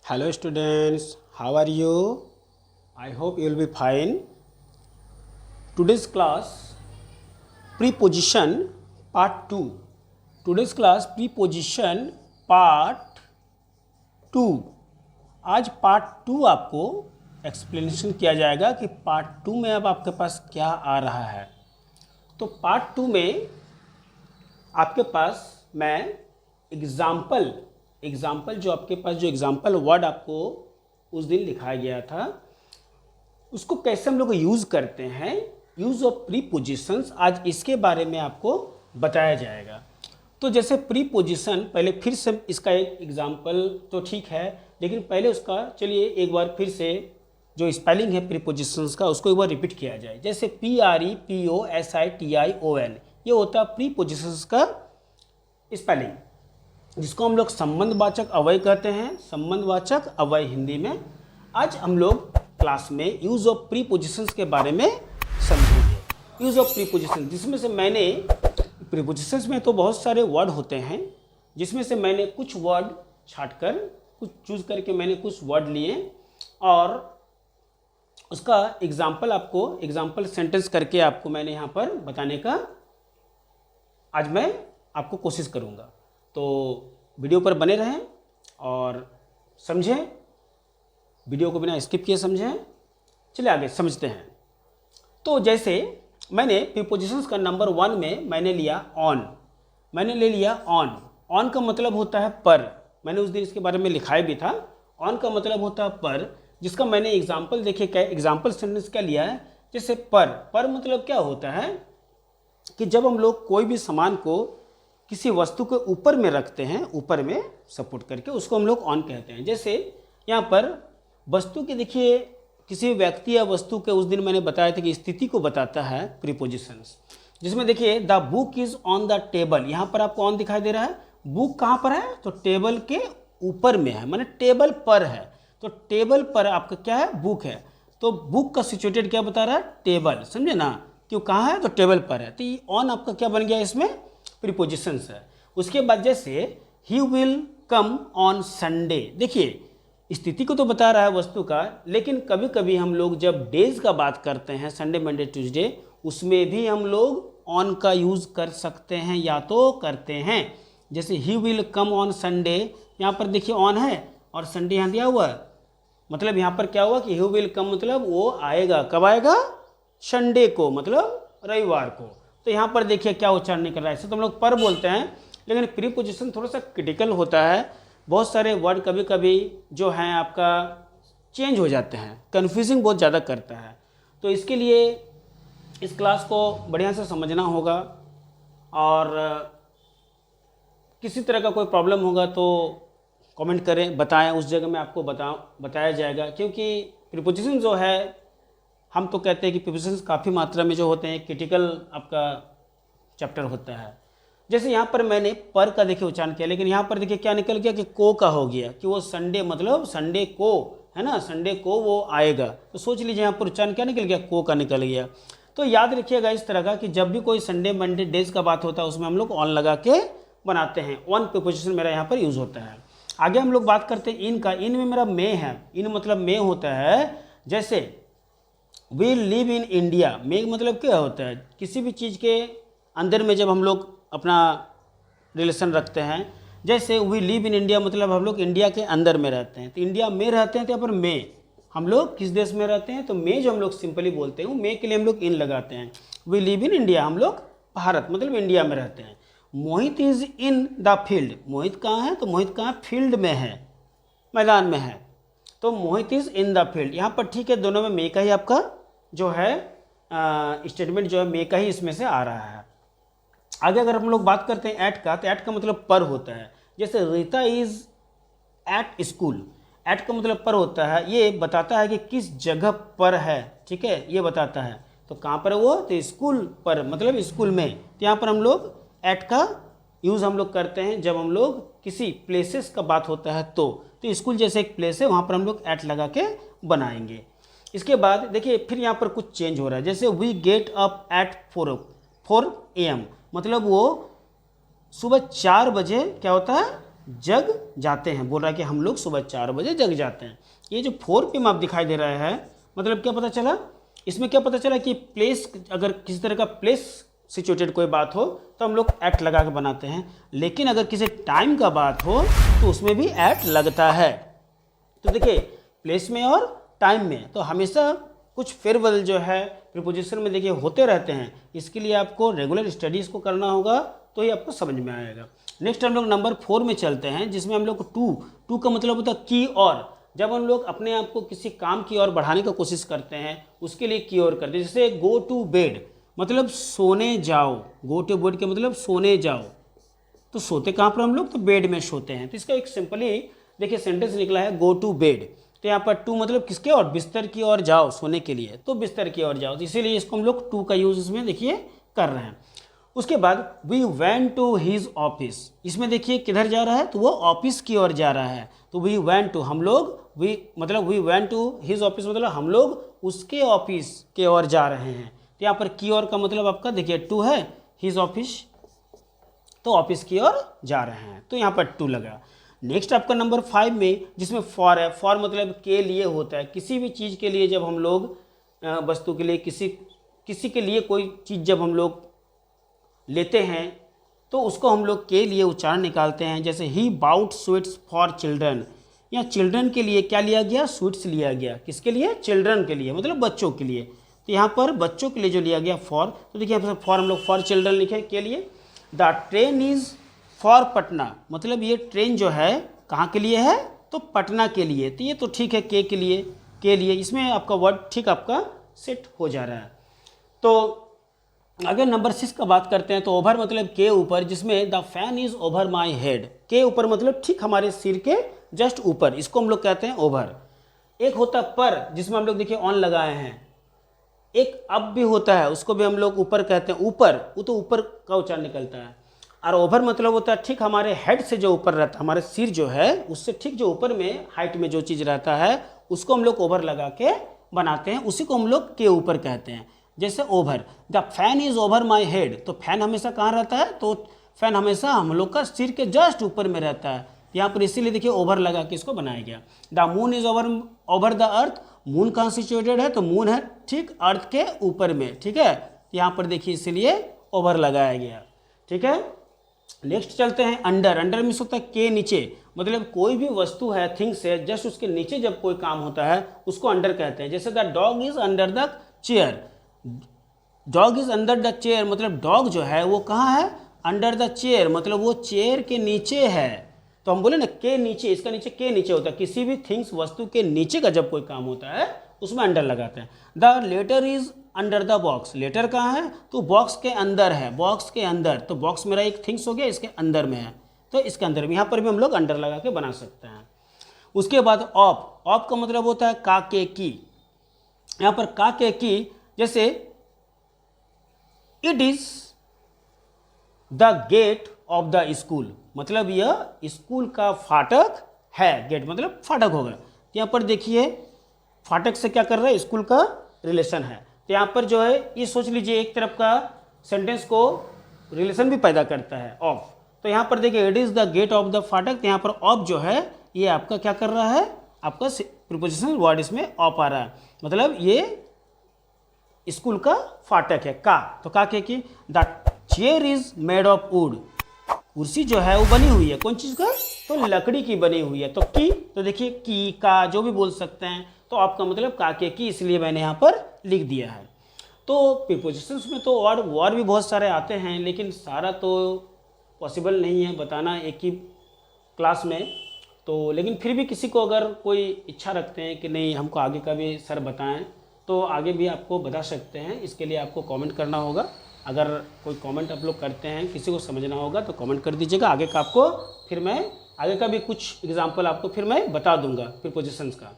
Hello students, how are you? I hope you will be fine. Today's class preposition part 2. Today's class preposition part 2. आज part 2 आपको explanation किया जाएगा कि part 2 में अब आपके पास क्या आ रहा है। तो पार्ट 2 में आपके पास मैं एग्जाम्पल जो आपके पास जो एग्जाम्पल वर्ड आपको उस दिन लिखाया गया था उसको कैसे हम लोग यूज़ करते हैं, यूज़ ऑफ प्रीपोजिशंस, आज इसके बारे में आपको बताया जाएगा। तो जैसे प्रीपोजिशन, पहले फिर से इसका एक एग्जाम्पल तो ठीक है, लेकिन पहले उसका चलिए एक बार फिर से जो स्पेलिंग है प्रीपोजिशंस का उसको एक बार रिपीट किया जाए। जैसे PREPOSITION ये होता है प्रीपोजिशंस का स्पेलिंग, जिसको हम लोग संबंधवाचक अवयव कहते हैं, संबंधवाचक अवयव हिंदी में। आज हम लोग क्लास में यूज ऑफ प्रीपोजिशंस के बारे में समझेंगे। यूज ऑफ प्रीपोजिशन, जिसमें से मैंने प्रीपोजिशंस में तो बहुत सारे वर्ड होते हैं, जिसमें से मैंने कुछ वर्ड छांटकर कुछ चूज करके मैंने कुछ वर्ड लिए और उसका एग्जाम्पल सेंटेंस करके आपको मैंने यहाँ पर बताने का आज मैं आपको कोशिश करूँगा। तो वीडियो पर बने रहें और समझें, वीडियो को बिना स्किप किए समझें। चलिए आगे समझते हैं। तो जैसे मैंने प्रीपोजिशंस का नंबर 1 में मैंने लिया ऑन, मैंने ले लिया ऑन। ऑन का मतलब होता है पर, मैंने उस दिन इसके बारे में लिखाया भी था। ऑन का मतलब होता है पर, जिसका मैंने एग्जाम्पल देखिए क्या एग्जाम्पल सेंटेंस क्या लिया है। जैसे पर मतलब क्या होता है कि जब हम लोग कोई भी सामान को किसी वस्तु के ऊपर में रखते हैं, ऊपर में सपोर्ट करके, उसको हम लोग ऑन कहते हैं। जैसे यहाँ पर वस्तु की देखिए, किसी व्यक्ति या वस्तु के उस दिन मैंने बताया था कि स्थिति को बताता है प्रीपोजिशंस, जिसमें देखिए the book is on the table, यहाँ पर आपको ऑन दिखाई दे रहा है। बुक कहाँ पर है? तो टेबल के ऊपर में है, माने टेबल पर है। तो टेबल पर आपका क्या है? बुक है। तो बुक का सिचुएटेड क्या बता रहा है? टेबल, समझे ना, क्यों कहाँ है? तो टेबल पर है। तो ये ऑन आपका क्या बन गया? इसमें प्रीपोजिशंस है। उसके बाद जैसे he will come on Sunday, देखिए स्थिति को तो बता रहा है वस्तु का, लेकिन कभी कभी हम लोग जब डेज का बात करते हैं, संडे मंडे ट्यूसडे, उसमें भी हम लोग ऑन का यूज़ कर सकते हैं या तो करते हैं। जैसे he will come on Sunday, यहाँ पर देखिए ऑन है और संडे यहाँ दिया हुआ है, मतलब यहाँ पर क्या हुआ कि ही विल कम मतलब वो आएगा, कब आएगा? संडे को, मतलब रविवार को। तो यहाँ पर देखिए क्या उच्चारण नहीं कर रहा है। ऐसे तो हम लोग पर बोलते हैं, लेकिन प्रीपोजिशन थोड़ा सा क्रिटिकल होता है। बहुत सारे वर्ड कभी कभी जो हैं आपका चेंज हो जाते हैं, कन्फ्यूजिंग बहुत ज़्यादा करता है। तो इसके लिए इस क्लास को बढ़िया से समझना होगा, और किसी तरह का कोई प्रॉब्लम होगा तो कमेंट करें, बताएं, उस जगह में आपको बताया जाएगा। क्योंकि प्रीपोजिशन जो है, हम तो कहते हैं कि प्रीपोजिशंस काफ़ी मात्रा में जो होते हैं क्रिटिकल आपका चैप्टर होता है। जैसे यहाँ पर मैंने पर का देखिए उच्चारण किया, लेकिन यहाँ पर देखिए क्या निकल गया कि को का हो गया, कि वो संडे मतलब संडे को है ना, संडे को वो आएगा। तो सोच लीजिए यहाँ पर उच्चारण क्या निकल गया? को का निकल गया। तो याद रखिएगा इस तरह का कि जब भी कोई संडे मंडे डेज का बात होता है उसमें हम लोग ऑन लगा के बनाते हैं। ऑन प्रीपोजिशन मेरा यहाँ पर यूज़ होता है। आगे हम लोग बात करते हैं इन का। इन में मेरा मे है, इन मतलब मे होता है। जैसे वी लिव इन इंडिया, में मतलब क्या होता है? किसी भी चीज़ के अंदर में जब हम लोग अपना रिलेशन रखते हैं, जैसे वी लिव इन इंडिया मतलब हम लोग इंडिया के अंदर में रहते हैं, तो इंडिया में रहते हैं। तो यहाँ पर में हम लोग किस देश में रहते हैं? तो में जो हम लोग सिंपली बोलते हैं, में के लिए हम लोग इन लगाते हैं। वी लिव इन इंडिया, हम लोग भारत मतलब इंडिया में रहते हैं। मोहित इज़ इन द फील्ड, मोहित कहाँ है? तो मोहित कहाँ? फील्ड में है, मैदान में है। तो मोहित इज़ इन द फील्ड, यहाँ पर ठीक है, दोनों में मे का ही आपका जो है स्टेटमेंट जो है मे का ही इसमें से आ रहा है। आगे अगर हम लोग बात करते हैं एट का, तो एट का मतलब पर होता है। जैसे Rita is at school, at का मतलब पर होता है, ये बताता है कि किस जगह पर है, ठीक है, ये बताता है। तो कहाँ पर है वो? तो स्कूल पर मतलब स्कूल में। तो यहाँ पर हम लोग एट का यूज़ हम लोग करते हैं जब हम लोग किसी प्लेसेस का बात होता है। तो स्कूल जैसे एक प्लेस है, वहाँ पर हम लोग एट लगा के बनाएंगे। इसके बाद देखिए फिर यहाँ पर कुछ चेंज हो रहा है। जैसे we get up at 4 AM, मतलब वो सुबह 4 बजे क्या होता है? जग जाते हैं, बोल रहा है कि हम लोग सुबह 4 बजे जग जाते हैं। ये जो 4 PM आप दिखाई दे रहा है, मतलब क्या पता चला, इसमें क्या पता चला कि प्लेस, अगर किसी तरह का प्लेस सिचुएटेड कोई बात हो तो हम लोग एट लगा के बनाते हैं, लेकिन अगर किसी टाइम का बात हो तो उसमें भी एट लगता है। तो देखिए प्लेस में और टाइम में तो हमेशा कुछ फेरबदल जो है प्रीपोजिशन में देखिए होते रहते हैं। इसके लिए आपको रेगुलर स्टडीज़ को करना होगा तो ही आपको समझ में आएगा। नेक्स्ट हम लोग नंबर 4 में चलते हैं, जिसमें हम लोग टू का मतलब होता है की और। जब हम लोग अपने आप को किसी काम की ओर बढ़ाने का कोशिश करते हैं उसके लिए की ओर करते हैं। जैसे गो टू बेड मतलब सोने जाओ, गो टू बेड के मतलब सोने जाओ, तो सोते कहाँ पर हम लोग, तो बेड में सोते हैं। तो इसका एक सिंपली देखिए सेंटेंस निकला है गो टू बेड। तो यहाँ पर टू मतलब किसके और, बिस्तर की ओर जाओ सोने के लिए, तो बिस्तर की ओर जाओ, तो इसीलिए इसको हम लोग टू का यूज़ इसमें देखिए कर रहे हैं। उसके बाद we went to his office, इसमें देखिए किधर जा रहा है, तो वो ऑफिस की ओर जा रहा है। तो वी वेंट टू, हम लोग वी मतलब we went to his office मतलब हम लोग उसके ऑफिस के ओर जा रहे हैं। तो यहाँ पर की ओर का मतलब आपका देखिए टू है, हिज ऑफिस तो ऑफिस की ओर जा रहे हैं, तो यहाँ पर टू लगा। नेक्स्ट आपका नंबर 5 में जिसमें फॉर है, फॉर मतलब के लिए होता है। किसी भी चीज़ के लिए जब हम लोग वस्तु के लिए किसी के लिए कोई चीज़ जब हम लोग लेते हैं तो उसको हम लोग के लिए उच्चारण निकालते हैं। जैसे ही बाउट स्वीट्स फॉर चिल्ड्रन, या चिल्ड्रन के लिए क्या लिया गया, स्वीट्स लिया गया, किसके लिए, चिल्ड्रन के लिए मतलब बच्चों के लिए। तो यहाँ पर बच्चों के लिए जो लिया गया फॉर, तो देखिए यहाँ पर फॉर हम लोग फॉर चिल्ड्रन लिखे के लिए। The train is for Patna मतलब ये ट्रेन जो है कहाँ के लिए है, तो पटना के लिए। तो ये तो ठीक है के लिए इसमें आपका वर्ड ठीक आपका सेट हो जा रहा है। तो अगर नंबर 6 का बात करते हैं तो ओवर मतलब के ऊपर, जिसमें the fan is over my head, के ऊपर मतलब ठीक हमारे सिर के जस्ट ऊपर, इसको हम लोग कहते हैं ओवर। एक होता है पर, जिसमें हम लोग देखिए ऑन लगाए हैं। एक अप भी होता है, उसको भी हम लोग ऊपर कहते हैं, ऊपर, वो तो ऊपर का उच्चारण निकलता है। और ओवर मतलब होता है ठीक हमारे हेड से जो ऊपर रहता है, हमारे सिर जो है उससे ठीक जो ऊपर में हाइट में जो चीज़ रहता है उसको हम लोग ओवर लगा के बनाते हैं, उसी को हम लोग के ऊपर कहते हैं। जैसे over, the fan is over my head, तो फैन हमेशा कहाँ रहता है, तो फैन हमेशा हम लोग का सिर के जस्ट ऊपर में रहता है। यहाँ पर इसीलिए देखिए ओवर लगा के इसको बनाया गया। The moon is over the earth, moon कहाँ सिचुएटेड है, तो मून है ठीक अर्थ के ऊपर में, ठीक है। यहाँ पर देखिए इसीलिए ओवर लगाया गया, ठीक है। नेक्स्ट चलते हैं अंडर। अंडर में होता है के नीचे, मतलब कोई भी वस्तु है, थिंग्स है, जस्ट उसके नीचे जब कोई काम होता है उसको अंडर कहते हैं। जैसे the dog is under the chair, dog is under the chair मतलब डॉग जो है वो कहाँ है, अंडर द चेयर मतलब वो चेयर के नीचे है। तो हम बोले ना के नीचे, इसका नीचे के नीचे होता है। किसी भी थिंग्स वस्तु के नीचे का जब कोई काम होता है उसमें अंडर लगाते हैं। The letter is under the box, letter कहाँ है, तो बॉक्स के अंदर है, बॉक्स के अंदर, तो बॉक्स मेरा एक थिंग्स हो गया, इसके अंदर में है, तो इसके अंदर में, यहाँ पर भी हम लोग अंडर लगा के बना सकते हैं। उसके बाद ऑफ, ऑफ का मतलब होता है का के की। यहाँ पर का के की, जैसे it is the gate of the school मतलब यह स्कूल का फाटक है, गेट मतलब फाटक होगा। यहाँ पर देखिए फाटक से क्या कर रहा है, स्कूल का रिलेशन है। तो यहाँ पर जो है ये सोच लीजिए एक तरफ का सेंटेंस को रिलेशन भी पैदा करता है ऑफ। तो यहाँ पर देखिए it is the gate of the फाटक, तो यहाँ पर ऑफ जो है ये आपका क्या कर रहा है, आपका प्रीपोजिशनल वर्ड इसमें ऑफ आ रहा है, मतलब ये स्कूल का फाटक है का। तो का के की, the chair is made of would, कुर्सी जो है वो बनी हुई है कौन चीज़ का, तो लकड़ी की बनी हुई है। तो की, तो देखिए की का जो भी बोल सकते हैं, तो आपका मतलब का के की, इसलिए मैंने यहाँ पर लिख दिया है। तो प्रीपोजिशंस में तो और भी बहुत सारे आते हैं, लेकिन सारा तो पॉसिबल नहीं है बताना एक ही क्लास में। तो लेकिन फिर भी किसी को अगर कोई इच्छा रखते हैं कि नहीं हमको आगे का भी सर बताएं, तो आगे भी आपको बता सकते हैं। इसके लिए आपको कमेंट करना होगा। अगर कोई कमेंट आप लोग करते हैं, किसी को समझना होगा तो कमेंट कर दीजिएगा। आगे का आपको फिर मैं आगे का भी कुछ एग्जांपल आपको फिर मैं बता दूंगा प्रीपोजिशंस का।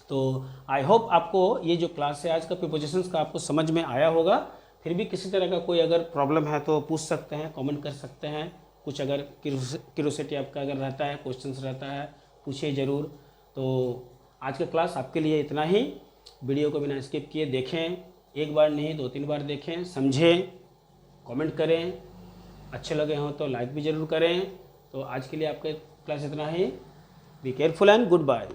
तो आई होप आपको ये जो क्लास है आज का प्रीपोजिशंस का आपको समझ में आया होगा। फिर भी किसी तरह का कोई अगर प्रॉब्लम है तो पूछ सकते हैं, कमेंट कर सकते हैं। कुछ अगर क्यूरोसिटी आपका अगर रहता है, क्वेश्चंस रहता है, पूछिए ज़रूर। तो आज का क्लास आपके लिए इतना ही। वीडियो को बिना स्किप किए देखें, एक बार नहीं 2-3 बार देखें, समझें, कमेंट करें, अच्छे लगे हों तो लाइक भी ज़रूर करें। तो आज के लिए आपका क्लास इतना ही। Be careful and good bye.